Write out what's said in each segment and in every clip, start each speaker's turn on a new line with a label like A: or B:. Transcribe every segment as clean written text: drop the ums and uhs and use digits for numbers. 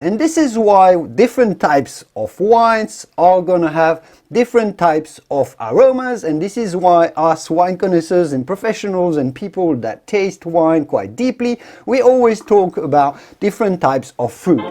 A: And this is why different types of wines are gonna have different types of aromas, and this is why us wine connoisseurs and professionals and people that taste wine quite deeply, we always talk about different types of fruit.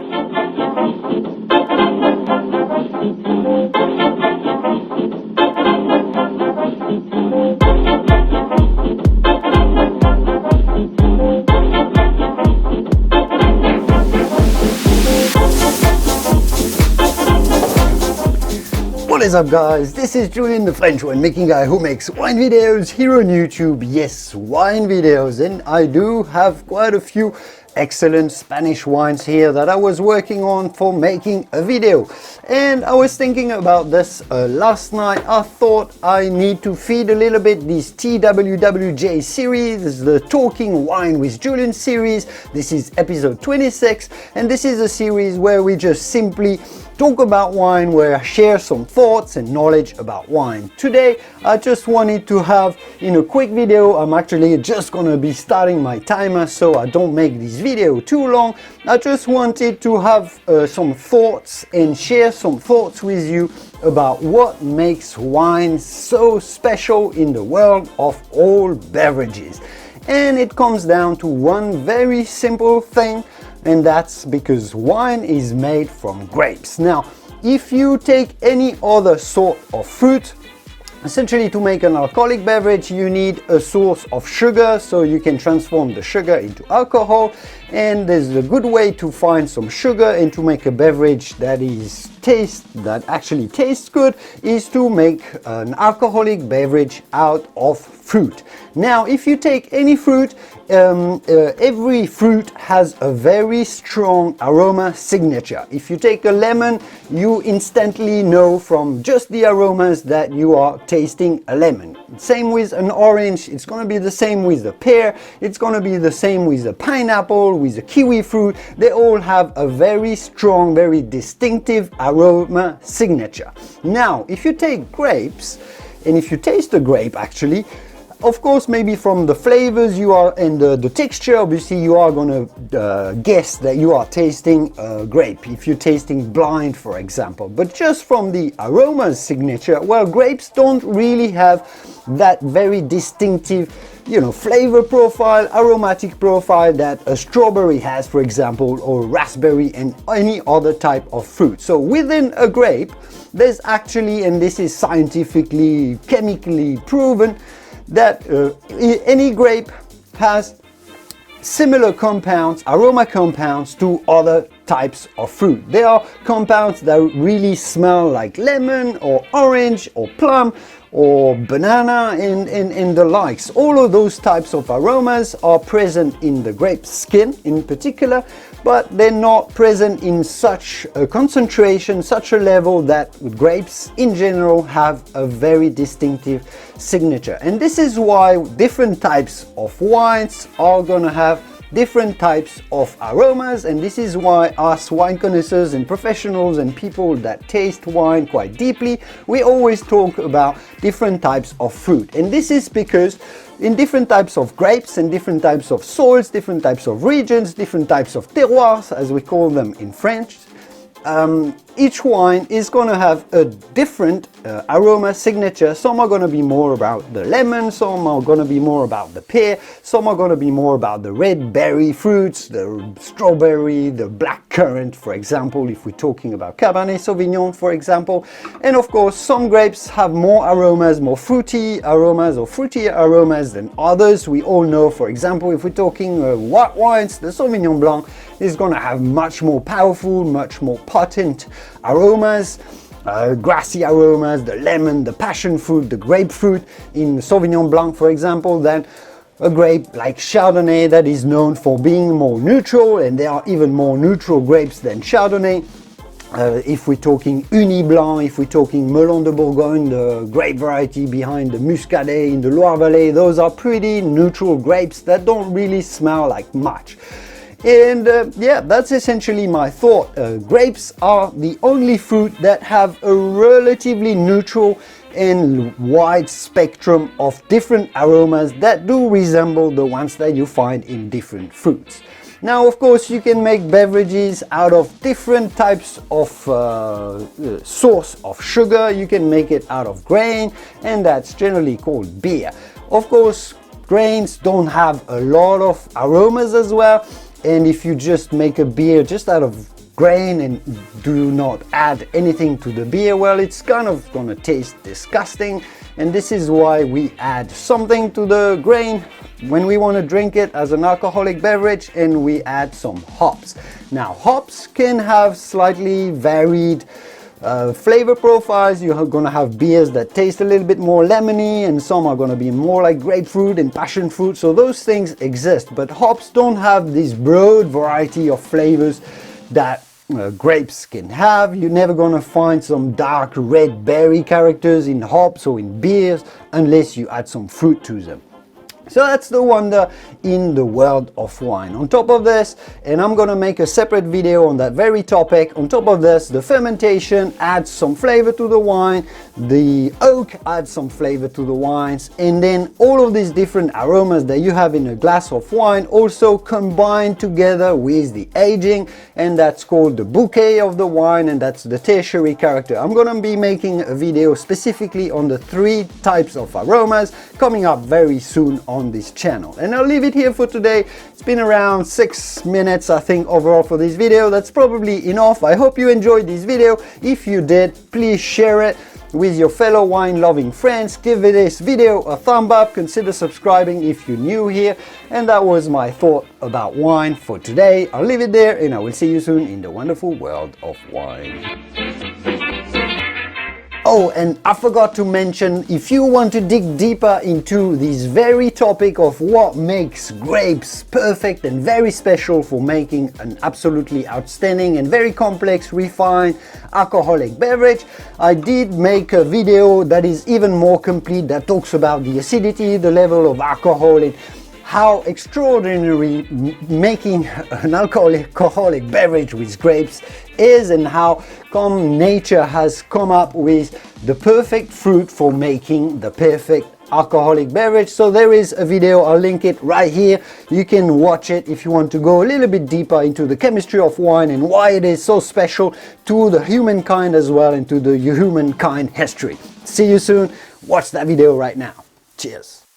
A: What is up guys, this is Julien, the French winemaking guy who makes wine videos here on YouTube. Yes, wine videos, and I do have quite a few excellent Spanish wines here that I was working on for making a video. And I was thinking about this last night. I thought I need to feed a little bit this TWWJ series, the Talking Wine with Julien series. This is episode 26, and this is a series where we just simply talk about wine, where I share some thoughts and knowledge about wine. Today, I just wanted to have in a quick video, I'm actually just gonna be starting my timer so I don't make this video too long. I just wanted to have some thoughts and share some thoughts with you about what makes wine so special in the world of all beverages. And it comes down to one very simple thing, and that's because wine is made from grapes. Now, if you take any other sort of fruit, essentially to make an alcoholic beverage, you need a source of sugar, so you can transform the sugar into alcohol. And there's a good way to find some sugar and to make a beverage that actually tastes good is to make an alcoholic beverage out of fruit. Now, if you take any fruit, every fruit has a very strong aroma signature. If you take a lemon, you instantly know from just the aromas that you are tasting a lemon. Same with an orange, it's going to be the same with the pear, it's going to be the same with the pineapple, with the kiwi fruit. They all have a very strong, very distinctive aroma signature. Now, if you take grapes, and if you taste a grape actually, of course, maybe from the flavors you are and the texture, obviously you are going to guess that you are tasting a grape if you're tasting blind, for example. But just from the aromas signature, well, grapes don't really have that very distinctive, flavor profile, aromatic profile that a strawberry has, for example, or raspberry and any other type of fruit. So within a grape, there's actually, and this is scientifically, chemically proven, that any grape has similar compounds, aroma compounds to other types of fruit. There are compounds that really smell like lemon or orange or plum or banana and the likes. All of those types of aromas are present in the grape skin in particular, but they're not present in such a concentration, such a level that grapes in general have a very distinctive signature. And this is why different types of wines are gonna have different types of aromas, and this is why us wine connoisseurs and professionals and people that taste wine quite deeply, we always talk about different types of fruit. And this is because in different types of grapes and different types of soils, different types of regions, different types of terroirs, as we call them in French, each wine is going to have a different aroma signature. Some are going to be more about the lemon, some are going to be more about the pear, some are going to be more about the red berry fruits, the strawberry, the black currant, for example, if we're talking about Cabernet Sauvignon, for example. And of course, some grapes have more aromas, more fruity aromas or fruitier aromas than others. We all know, for example, if we're talking white wines, the Sauvignon Blanc is going to have much more powerful, much more potent aromas, grassy aromas, the lemon, the passion fruit, the grapefruit in Sauvignon Blanc, for example, than a grape like Chardonnay that is known for being more neutral, and there are even more neutral grapes than Chardonnay. If we're talking Uni Blanc, if we're talking Melon de Bourgogne, the grape variety behind the Muscadet in the Loire Valley, those are pretty neutral grapes that don't really smell like much. And yeah, that's essentially my thought. Grapes are the only fruit that have a relatively neutral and wide spectrum of different aromas that do resemble the ones that you find in different fruits. Now, of course, you can make beverages out of different types of source of sugar. You can make it out of grain, and that's generally called beer. Of course, grains don't have a lot of aromas as well, and if you just make a beer just out of grain and do not add anything to the beer, well, it's kind of gonna taste disgusting. And this is why we add something to the grain when we want to drink it as an alcoholic beverage, and we add some hops. Now, hops can have slightly varied flavor profiles. You're gonna have beers that taste a little bit more lemony, and some are gonna be more like grapefruit and passion fruit. So those things exist, but hops don't have this broad variety of flavors that grapes can have. You're never gonna find some dark red berry characters in hops or in beers unless you add some fruit to them. So that's the wonder in the world of wine. On top of this, and I'm gonna make a separate video on that very topic, on top of this, the fermentation adds some flavor to the wine, the oak adds some flavor to the wines, and then all of these different aromas that you have in a glass of wine also combine together with the aging, and that's called the bouquet of the wine, and that's the tertiary character. I'm gonna be making a video specifically on the 3 types of aromas coming up very soon on this channel. And I'll leave it here for today. It's been around 6 minutes, I think, overall for this video. That's probably enough. I hope you enjoyed this video. If you did, please share it with your fellow wine loving friends. Give this video a thumb up, consider subscribing if you're new here. And that was my thought about wine for today. I'll leave it there, and I will see you soon in the wonderful world of wine. Oh, and I forgot to mention, if you want to dig deeper into this very topic of what makes grapes perfect and very special for making an absolutely outstanding and very complex, refined alcoholic beverage, I did make a video that is even more complete, that talks about the acidity, the level of alcohol, and how extraordinary making an alcoholic beverage with grapes is, and how come nature has come up with the perfect fruit for making the perfect alcoholic beverage. So there is a video, I'll link it right here. You can watch it if you want to go a little bit deeper into the chemistry of wine and why it is so special to the humankind as well, and to the humankind history. See you soon. Watch that video right now. Cheers.